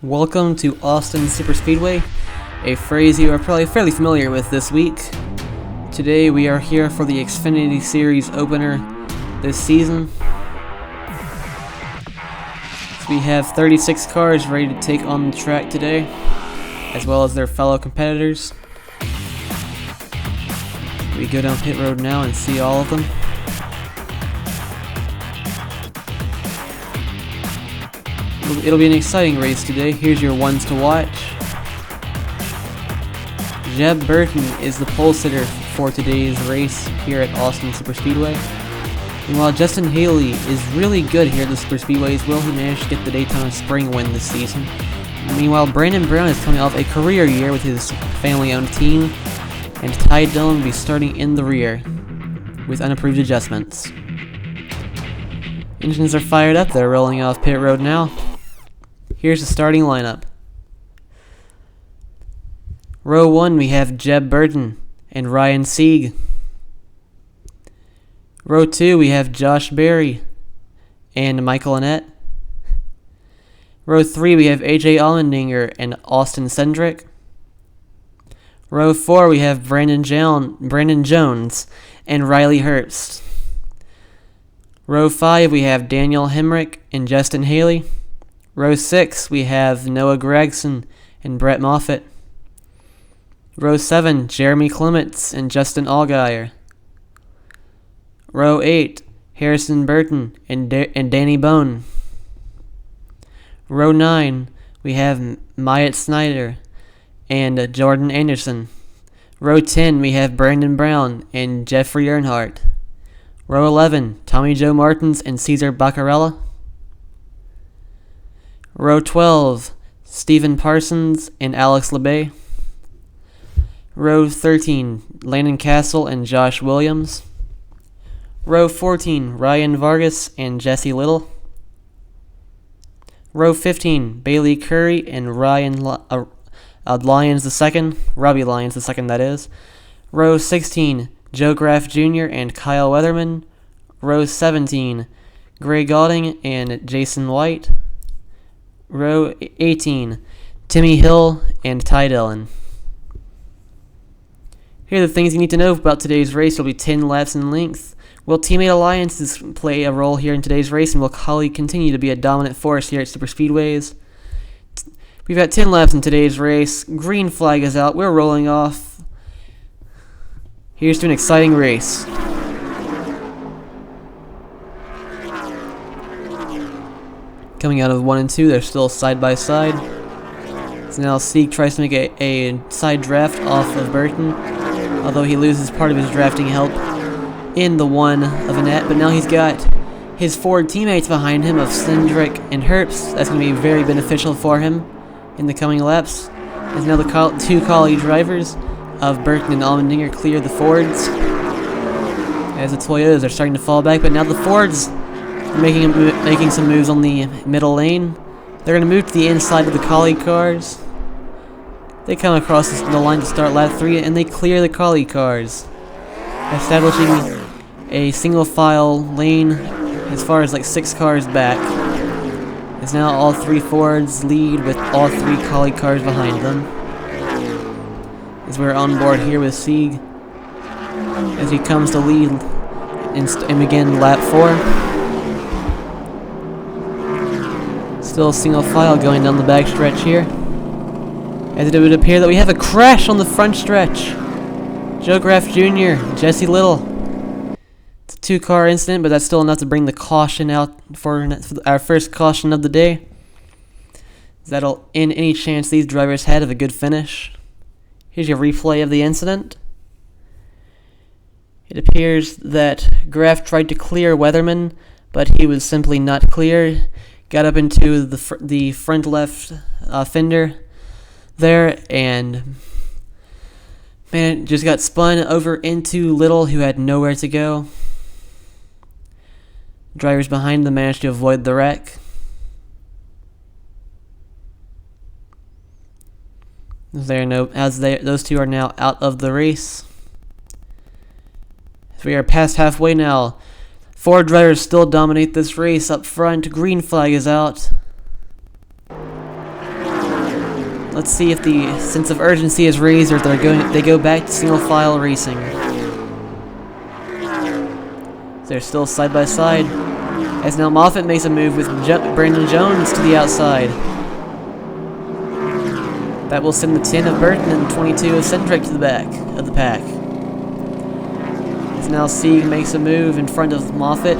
Welcome to Austin Superspeedway, a phrase you are probably fairly familiar with this week. Today we are here for the Xfinity Series opener this season. So we have 36 cars ready to take on the track today, as well as their fellow competitors. We go down pit road now and see all of them. It'll be an exciting race today. Here's your ones to watch. Jeb Burton is the pole sitter for today's race here at Austin Superspeedway. And while Justin Haley is really good here at the Superspeedways, will he manage to get the Daytona Spring win this season? Meanwhile, Brandon Brown is coming off a career year with his family-owned team, and Ty Dillon will be starting in the rear with unapproved adjustments. Engines are fired up. They're rolling off pit road now. Here's the starting lineup. Row 1, we have Jeb Burton and Ryan Sieg. Row 2, we have Josh Berry and Michael Annett. Row 3, we have AJ Allmendinger and Austin Cindric. Row 4, we have Brandon Jones and Riley Herbst. Row 5, we have Daniel Hemrick and Justin Haley. Row 6, we have Noah Gragson and Brett Moffitt. Row 7, Jeremy Clements and Justin Allgaier. Row 8, Harrison Burton and Danny Bone. Row 9, we have Myatt Snyder and Jordan Anderson. Row 10, we have Brandon Brown and Jeffrey Earnhardt. Row 11, Tommy Joe Martins and Cesar Baccarella. Row 12, Stephen Parsons and Alex LeBay. Row 13, Landon Castle and Josh Williams. Row 14, Ryan Vargas and Jesse Little. Row 15, Bailey Curry and Lyons II, Robbie Lyons II, that is. Row 16, Joe Graff Jr. and Kyle Weatherman. Row 17, Gray Gauding and Jason White. Row 18, Timmy Hill and Ty Dillon. Here are the things you need to know about today's race. It'll be 10 laps in length. Will teammate alliances play a role here in today's race, and will Kali continue to be a dominant force here at Superspeedways? We've got 10 laps in today's race. Green flag is out. We're rolling off. Here's to an exciting race. Coming out of 1 and 2, they're still side by side. So now Sieg tries to make a side draft off of Burton, although he loses part of his drafting help in the one of Annett. But now he's got his Ford teammates behind him of Cindric and Herbst. That's going to be very beneficial for him in the coming laps. As now the two colleague drivers of Burton and Allmendinger clear the Fords, as the Toyotas are starting to fall back. But now the Fords are making some moves on the middle lane. They're going to move to the inside of the colleague cars. They come across the line to start lap 3, and they clear the colleague cars, establishing a single file lane as far as like 6 cars back. As now all 3 Fords lead with all 3 colleague cars behind them. As we're on board here with Sieg, as he comes to lead and begin lap 4. Still single file going down the back stretch here, as it would appear that we have a crash on the front stretch. Joe Graff Jr., Jesse Little. It's a 2-car incident, but that's still enough to bring the caution out for our first caution of the day. That'll end any chance these drivers had of a good finish. Here's your replay of the incident. It appears that Graff tried to clear Weatherman, but he was simply not clear. Got up into the front left fender there, and man, just got spun over into Little, who had nowhere to go. Drivers behind them managed to avoid the wreck. Those two are now out of the race. So we are past halfway now. 4 drivers still dominate this race up front. Green flag is out. Let's see if the sense of urgency is raised or if they go back to single file racing. They're still side by side, as now Moffitt makes a move with Brandon Jones to the outside. That will send the 10 of Burton and 22 of Cedric to the back of the pack. As now Sieg makes a move in front of Moffitt,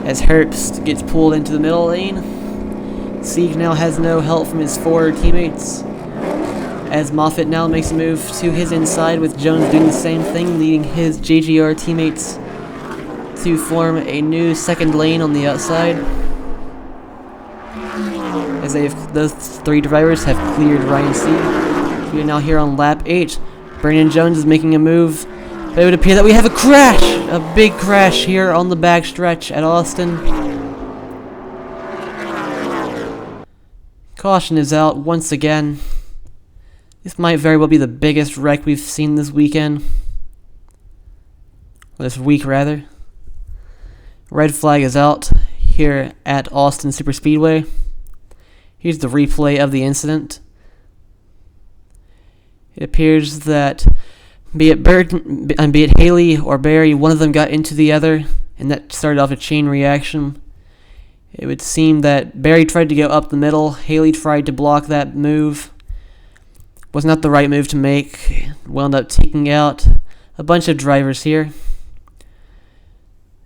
as Herbst gets pulled into the middle lane. Sieg now has no help from his 4 teammates, as Moffitt now makes a move to his inside, with Jones doing the same thing, leading his JGR teammates to form a new second lane on the outside. As those 3 drivers have cleared Ryan Sieg. We are now here on lap 8. Brandon Jones is making a move, but it would appear that we have a crash! A big crash here on the backstretch at Austin. Caution is out once again. This might very well be the biggest wreck we've seen this weekend. Or this week, rather. Red flag is out here at Austin Superspeedway. Here's the replay of the incident. It appears that be it Haley or Barry, one of them got into the other, and that started off a chain reaction. It would seem that Barry tried to go up the middle. Haley tried to block that move. Was not the right move to make. Wound up taking out a bunch of drivers here.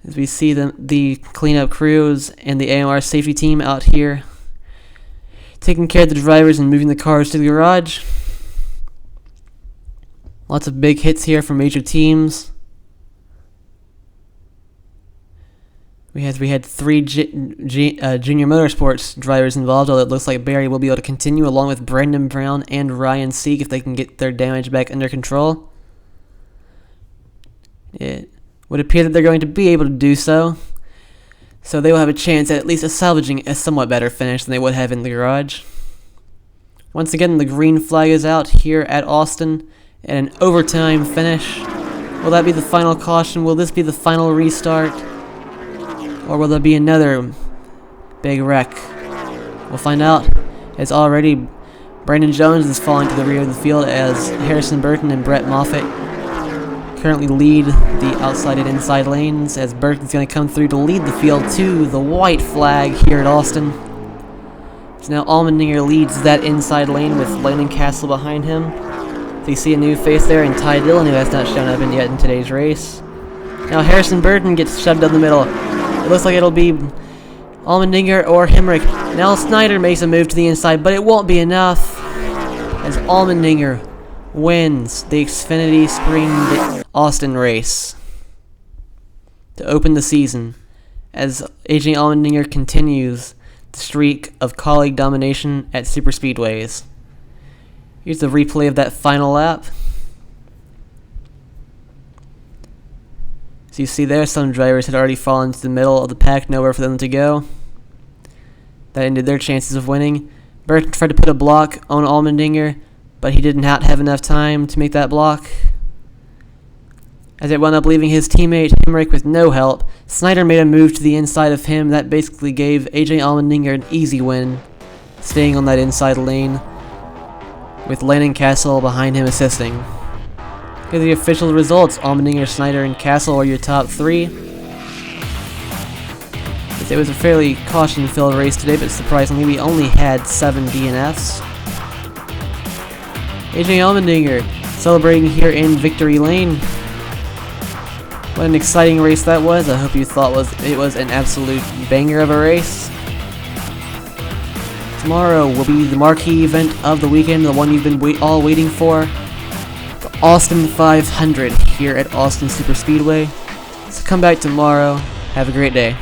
As we see the cleanup crews and the AMR safety team out here taking care of the drivers and moving the cars to the garage. Lots of big hits here from major teams. We had 3 Junior Motorsports drivers involved, although it looks like Barry will be able to continue, along with Brendan Brown and Ryan Sieg, if they can get their damage back under control. It would appear that they're going to be able to do so. So they will have a chance at least salvaging a somewhat better finish than they would have in the garage. Once again, the green flag is out here at Austin, and an overtime finish. Will that be the final caution? Will this be the final restart? Or will there be another big wreck? We'll find out, as already Brandon Jones is falling to the rear of the field, as Harrison Burton and Brett Moffitt currently lead the outside and inside lanes, as Burton's going to come through to lead the field to the white flag here at Austin. So now Allmendinger leads that inside lane with Landon Castle behind him. So you see a new face there in Ty Dillon, who has not shown up yet in today's race. Now Harrison Burton gets shoved down the middle. It looks like it'll be Allmendinger or Hemrick. Now Snyder makes a move to the inside, but it won't be enough, as Allmendinger wins the Xfinity Spring Austin race to open the season, as AJ Allmendinger continues the streak of colleague domination at superspeedways. Here's the replay of that final lap. So you see there, some drivers had already fallen to the middle of the pack, nowhere for them to go. That ended their chances of winning. Burton tried to put a block on Allmendinger, but he did not have enough time to make that block, as it wound up leaving his teammate Hemrick with no help. Snyder made a move to the inside of him. That basically gave AJ Allmendinger an easy win, staying on that inside lane, with Landon Castle behind him assisting. Here are the official results. Allmendinger, Snyder, and Castle are your top 3. It was a fairly caution-filled race today, but surprisingly we only had 7 DNFs. AJ Allmendinger celebrating here in Victory Lane. What an exciting race that was. I hope you thought it was an absolute banger of a race. Tomorrow will be the marquee event of the weekend, the one you've been all waiting for. The Austin 500 here at Austin Superspeedway. So come back tomorrow. Have a great day.